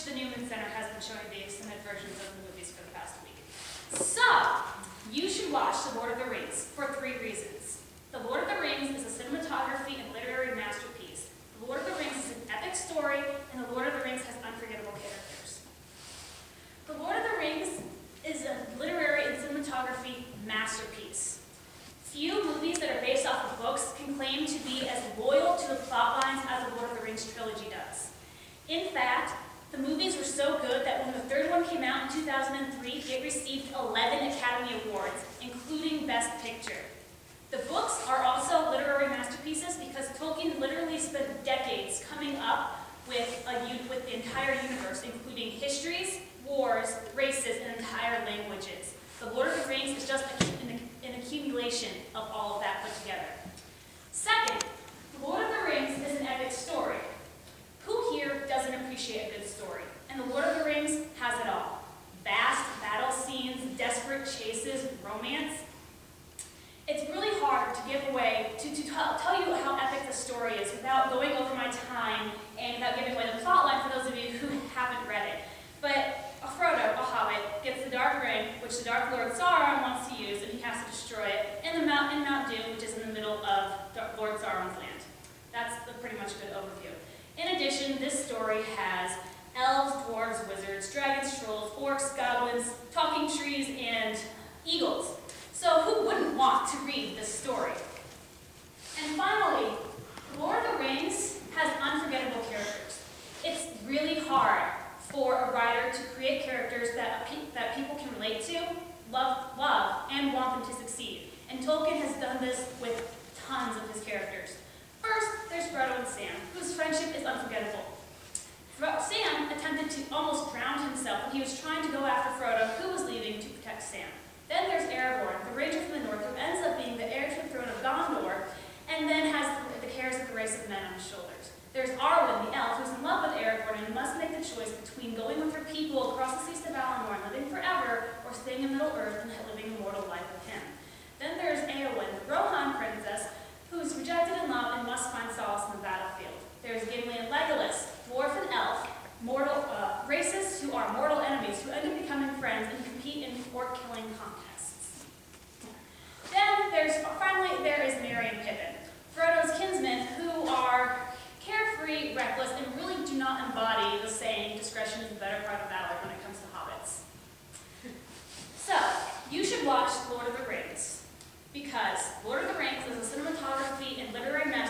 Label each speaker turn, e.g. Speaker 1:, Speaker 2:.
Speaker 1: the Newman Center has been showing the extended versions of the movies for the past week. So, you should watch The Lord of the Rings for 3 reasons. The Lord of the Rings is a cinematography and literary masterpiece. The Lord of the Rings is an epic story, and The Lord of the Rings has unforgettable characters. The Lord of the Rings is a literary and cinematography masterpiece. Few movies that are based off of books can claim to be as loyal to the plot lines as the Lord of the Rings trilogy does. In fact, the movies were so good that when the 3rd one came out in 2003, it received 11 Academy Awards, including Best Picture. The books are also literary masterpieces because Tolkien literally spent decades coming up with the entire universe, including histories, wars, races, and entire languages. The Lord of the Rings is just an accumulation of all of that put together. Second, The Lord of the Rings is an epic story. Who here doesn't appreciate a good story? And The Lord of the Rings has it all. Vast battle scenes, desperate chases, romance. It's really hard to give away, to tell you how epic the story is without going over my time and without giving away the plot line for those of you who haven't read it. But Frodo, a hobbit, gets the Dark Ring, which the Dark Lord Sauron wants to use, and he has to destroy it, in Mount Doom, which is in the middle of Lord Sauron's land. That's a pretty much good overview. In addition, this story has elves, dwarves, wizards, dragons, trolls, orcs, goblins, talking trees, and eagles. So who wouldn't want to read this story? And finally, The Lord of the Rings has unforgettable characters. It's really hard for a writer to create characters that people can relate to, love, and want them to succeed. And Tolkien has done this with tons of his characters. First, there's Frodo and Sam, whose friendship is unforgettable. Sam attempted to almost drown himself when he was trying to go after Frodo, who was leaving to protect Sam. Then there's Aragorn, the Ranger from the North, who ends up being the heir to the throne of Gondor, and then has the cares of the race of men on his shoulders. There's Arwen, the elf, who's in love with Aragorn and must make the choice between going with her people across the seas to Valinor and living forever, or staying in Middle-earth and living a mortal life with him. Then there's Éowyn, the Rohan princess, who's rejected in love and must find solace in the battlefield. There's Gimli and Legolas, dwarf and elf, races who are mortal enemies who end up becoming friends and compete in orc-killing contests. Then finally there is Merry and Pippin, Frodo's kinsmen, who are carefree, reckless, and really do not embody the saying, discretion is the better part of valor when it comes to hobbits. So, you should watch Lord of the Rings, because Lord of the Rings is a cinematography and literary masterpiece